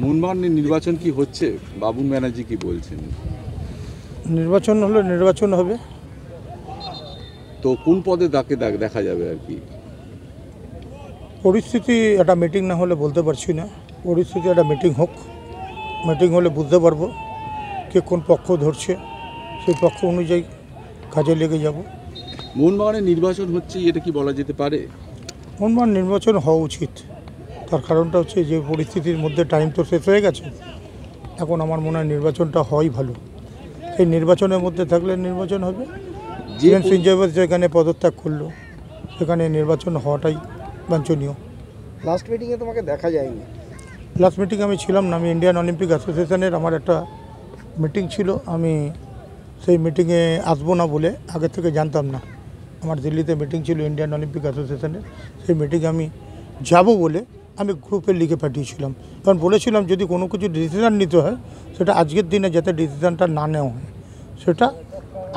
মোহনবাগানের নির্বাচন কি হচ্ছে? বাবুল ব্যানার্জি কি বলছেন? নির্বাচন হলে নির্বাচন হবে। তো কোন পদে তাকে দেখা যাবে আর কি? পরিস্থিতি একটা মিটিং না হলে বলতে পারছি না। পরিস্থিতি একটা মিটিং হোক, মিটিং হলে বুঝতে পারবো কে কোন পক্ষ ধরছে, সেই পক্ষ অনুযায়ী কাজে লেগে যাব। মোহনবাগানের নির্বাচন হচ্ছে, এটা কি বলা যেতে পারে? মোহনবাগান নির্বাচন হওয়া উচিত। তার কারণটা হচ্ছে যে পরিস্থিতির মধ্যে টাইম তো শেষ হয়ে গেছে, এখন আমার মনে হয় নির্বাচনটা হওয়াই ভালো। সেই নির্বাচনের মধ্যে থাকলে নির্বাচন হবে। সঞ্জয় বোস যেখানে পদত্যাগ করলো সেখানে নির্বাচন হওয়াটাই বাঞ্ছনীয়। লাস্ট মিটিংয়ে তোমাকে দেখা যায়নি। লাস্ট মিটিং আমি ছিলাম না, আমি ইন্ডিয়ান অলিম্পিক অ্যাসোসিয়েশনের আমার একটা মিটিং ছিল, আমি সেই মিটিংয়ে আসবো না বলে আগে থেকে জানতাম না। আমার দিল্লিতে মিটিং ছিল ইন্ডিয়ান অলিম্পিক অ্যাসোসিয়েশনের, সেই মিটিংয়ে আমি যাব বলে আমি গ্রুপে লিখে পাঠিয়েছিলাম, কারণ বলেছিলাম যদি কোনো কিছু ডিসিশান নিতে হয় সেটা আজকের দিনে যাতে ডিসিশানটা না নেওয়া হয়, সেটা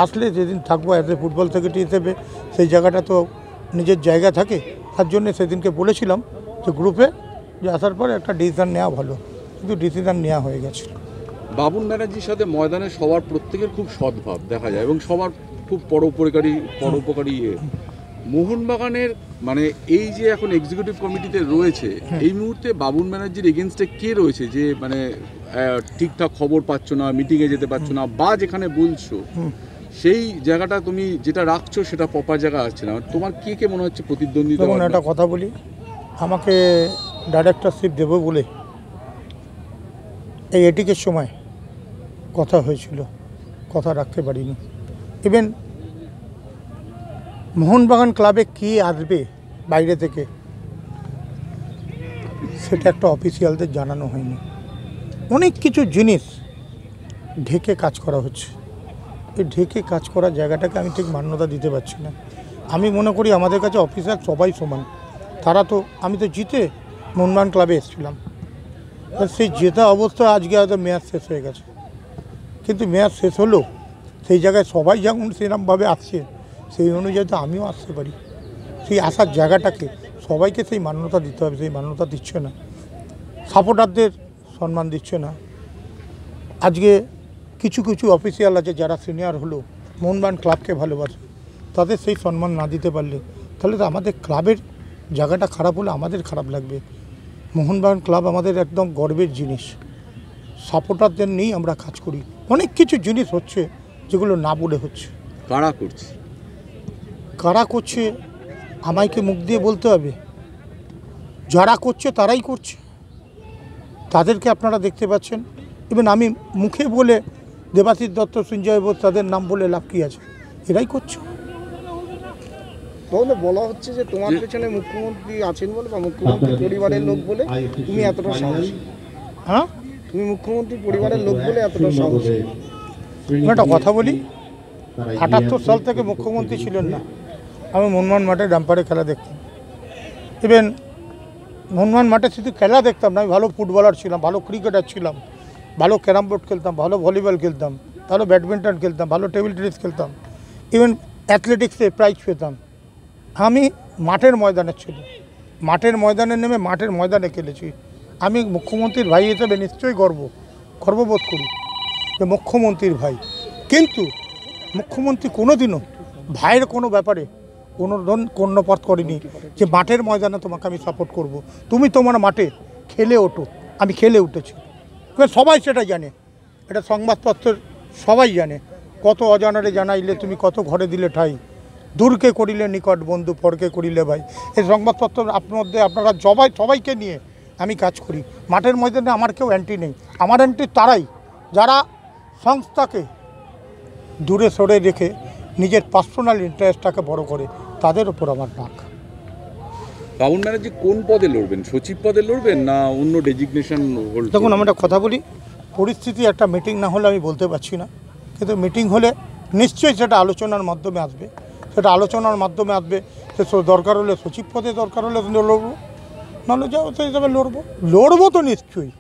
আসলে যেদিন থাকবো অ্যাজ এ ফুটবল সেক্রেটারি হিসেবে সেই জায়গাটা তো নিজের জায়গা থাকে, তার জন্য সেদিনকে বলেছিলাম যে গ্রুপে যে আসার পর একটা ডিসিশান নেওয়া ভালো, কিন্তু ডিসিশান নেওয়া হয়ে গেছে। বাবুল ব্যানার্জির সাথে ময়দানে সবার প্রত্যেকের খুব সদ্ভাব দেখা যায় এবং সবার খুব পরোপকারী মোহনবাগানের মানে এই যে এখন এক্সিকিউটিভ কমিটিতে রয়েছে, এই মুহূর্তে বাবুল ব্যানার্জির এগেনস্টে কে রয়েছে যে মানে ঠিকঠাক খবর পাচ্ছ না, মিটিংয়ে যেতে পারছো না, বা যেখানে বলছো সেই জায়গাটা তুমি যেটা রাখছো সেটা প্রপার জায়গা আসছে না, তোমার কে মনে হচ্ছে প্রতিদ্বন্দ্বিতা? যেমন একটা কথা বলি, আমাকে ডাইরেক্টরশিপ দেবো বলে এই এটিকের সময় কথা হয়েছিল, কথা রাখতে পারিনি। ইভেন মোহনবাগান ক্লাবে কী আসবে বাইরে থেকে সেটা একটা অফিসিয়ালদের জানানো হয়নি। অনেক কিছু জিনিস ঢেকে কাজ করা হচ্ছে, এই ঢেকে কাজ করার জায়গাটাকে আমি ঠিক মান্যতা দিতে পারছি না। আমি মনে করি আমাদের কাছে অফিসার সবাই সমান। তারা তো, আমি তো জিতে মোহনবাগান ক্লাবে এসেছিলাম, সেই জেতা অবস্থা আজকে হয়তো মেয়াদ শেষ হয়ে গেছে, কিন্তু মেয়াদ শেষ হলেও সেই জায়গায় সবাই যেমন সেরকমভাবে আসছে সেই অনুযায়ী তো আমিও আসতে পারি। সেই আসার জায়গাটাকে সবাইকে সেই মান্যতা দিতে হবে, সেই মান্যতা দিচ্ছে না। সাপোর্টারদের সম্মান দিচ্ছে না। আজকে কিছু কিছু অফিসিয়াল আছে যারা সিনিয়র হলো, মোহনবাগান ক্লাবকে ভালোবাসে, তাদের সেই সম্মান না দিতে পারলে তাহলে তো আমাদের ক্লাবের জায়গাটা খারাপ হলে আমাদের খারাপ লাগবে। মোহনবাগান ক্লাব আমাদের একদম গর্বের জিনিস, সাপোর্টারদের নিয়েই আমরা কাজ করি। অনেক কিছু জিনিস হচ্ছে যেগুলো না বলে হচ্ছে। কারা করছে আমাকে মুখ দিয়ে বলতে হবে? যারা করছে তারাই করছে, তাদেরকে আপনারা দেখতে পাচ্ছেন। ইভেন আমি মুখে বলে দেবাশিস দত্ত, সঞ্জয় বোস তাদের নাম বলে লাভ কী আছে? এরাই করছে। তাহলে বলা হচ্ছে যে তোমার পেছনে মুখ্যমন্ত্রী আছেন বলে বা মুখ্যমন্ত্রী পরিবারের লোক বলে তুমি এতটা সাহসী। হ্যাঁ, তুমি মুখ্যমন্ত্রী পরিবারের লোক বলে এতটা সাহসী। আমি একটা কথা বলি, 78 সাল থেকে মুখ্যমন্ত্রী ছিলেন না, আমি মোহনবাগান মাঠে ডাম্পারে খেলা দেখতাম। ইভেন মোহনবাগান মাঠে শুধু খেলা দেখতাম না, আমি ভালো ফুটবলার ছিলাম, ভালো ক্রিকেটার ছিলাম, ভালো ক্যারাম বোর্ড খেলতাম, ভালো ভলিবল খেলতাম, ভালো ব্যাডমিন্টন খেলতাম, ভালো টেবিল টেনিস খেলতাম, ইভেন অ্যাথলেটিক্সে প্রাইজ পেতাম। আমি মাঠের ময়দানে ছিল, মাঠের ময়দানে নেমে মাঠের ময়দানে খেলেছি। আমি মুখ্যমন্ত্রীর ভাই হিসেবে নিশ্চয়ই গর্ববোধ করি যে মুখ্যমন্ত্রীর ভাই। কিন্তু মুখ্যমন্ত্রী কোনোদিনও ভাইয়ের কোনো ব্যাপারে কর্ণপাত করেনি যে মাঠের ময়দানে তোমাকে আমি সাপোর্ট করব, তুমি তোমার মাঠে খেলে ওঠো। আমি খেলে উঠেছি, এবার সবাই সেটা জানে, এটা সংবাদপত্রের সবাই জানে। কত অজানারে জানাইলে তুমি কত ঘরে দিলে ঠাই, দূরকে করিলে নিকট বন্ধু, পরকে করিলে ভাই। এই সংবাদপত্র আপনারা সবাইকে নিয়ে আমি কাজ করি। মাঠের ময়দানে আমার কেউ অ্যান্টি নেই, আমার অ্যান্টি তারাই যারা সংস্থাকে দূরে সরে রেখে নিজের পার্সোনাল ইন্টারেস্টটাকে বড় করে, তাদের ওপর আমার রাগ। বাবুল ব্যানার্জি কোন পদে লড়বেন? সচিব পদে লড়বেন না অন্য ডেজিগনেশন? দেখুন, আমি একটা কথা বলি, পরিস্থিতি একটা মিটিং না হলে আমি বলতে পারছি না, কিন্তু মিটিং হলে নিশ্চয়ই সেটা আলোচনার মাধ্যমে আসবে, সে দরকার হলে সচিব পদে, দরকার হলে লড়বো, নাহলে যাও সেই হিসাবে লড়বো তো নিশ্চয়ই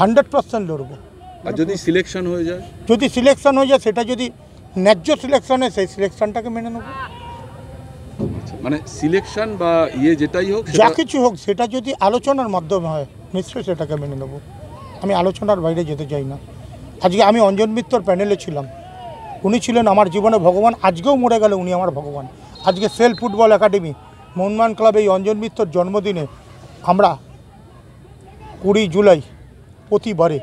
100% লড়বো। আর যদি সিলেকশন হয়ে যায়? সেটা যদি ন্যায্য সিলেকশন হয় সেই সিলেকশনটাকে মেনে নেব। মানে সিলেকশন বা যেটাই হোক, যা কিছু হোক, সেটা যদি আলোচনার মাধ্যমে হয় নিশ্চয়ই সেটাকে মেনে নেব। আমি আলোচনার বাইরে যেতে চাই না। আজকে আমি অঞ্জন মিত্রর প্যানেলে ছিলাম, উনি ছিলেন আমার জীবনে ভগবান, আজকেও মরে গেলে উনি আমার ভগবান। আজকে সেল ফুটবল একাডেমি মোহনবাগান ক্লাবে এই অঞ্জন মিত্রর জন্মদিনে আমরা 20 জুলাই প্রতিবারে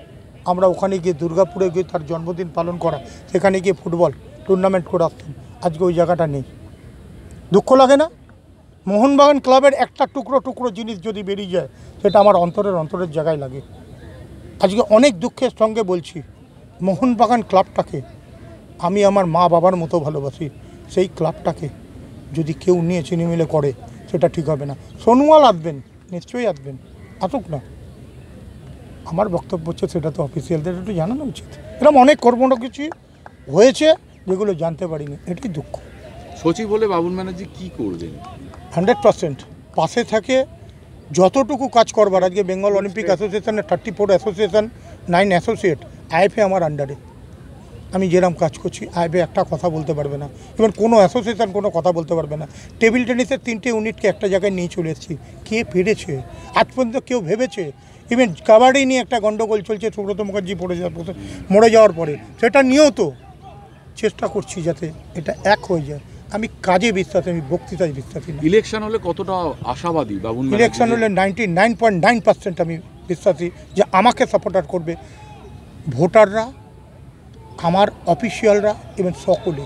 আমরা ওখানে গিয়ে দুর্গাপুরে গিয়ে তার জন্মদিন পালন করা, সেখানে গিয়ে ফুটবল টুর্নামেন্ট করে আসতাম। আজকে ওই জায়গাটা নেই, দুঃখ লাগে না? মোহনবাগান ক্লাবের একটা টুকরো টুকরো জিনিস যদি বেরিয়ে যায়, সেটা আমার অন্তরের জায়গায় লাগে। আজকে অনেক দুঃখের সঙ্গে বলছি, মোহনবাগান ক্লাবটাকে আমি আমার মা বাবার মতো ভালোবাসি। সেই ক্লাবটাকে যদি কেউ নিয়ে চিনিমিলে করে, সেটা ঠিক হবে না। সোনোয়াল আসবেন, নিশ্চয়ই আসবেন, আসুক না। আমার বক্তব্য হচ্ছে সেটা তো অফিসিয়ালদের একটু জানানো উচিত। এরকম অনেক কর্মটা কিছু হয়েছে যেগুলো জানতে পারিনি, এটাই দুঃখ। সচিব হলে বাবুল ব্যানার্জি কী করবেন? 100% পাশে থাকে, যতটুকু কাজ করবার। আজকে বেঙ্গল অলিম্পিক অ্যাসোসিয়েশনের 34 অ্যাসোসিয়েশন, 9 অ্যাসোসিয়েট, আইএফএ আমার আন্ডারে। আমি যেরকম কাজ করছি, আইএফএ একটা কথা বলতে পারবে না, ইভেন কোনো অ্যাসোসিয়েশন কোনো কথা বলতে পারবে না। টেবিল টেনিসের 3টে ইউনিটকে একটা জায়গায় নিয়ে চলে এসেছি, কে পেরেছে? আজ পর্যন্ত কেউ ভেবেছে? ইভেন কাবাডি নিয়ে একটা গণ্ডগোল চলছে, সুব্রত মুখার্জি মরে যাওয়ার পরে, সেটা নিয়েও তো চেষ্টা করছি যাতে এটা এক হয়ে যায়। আমি কাজে বিশ্বাসী, আমি বক্তৃতায় বিশ্বাসী না। ইলেকশন হলে কতটা আশাবাদী বাবুল ব্যানার্জি? ইলেকশন হলে 99.9% আমি বিশ্বাসী যে আমাকে সাপোর্টার করবে ভোটাররা, আমার অফিসিয়ালরা, এবং সকলে।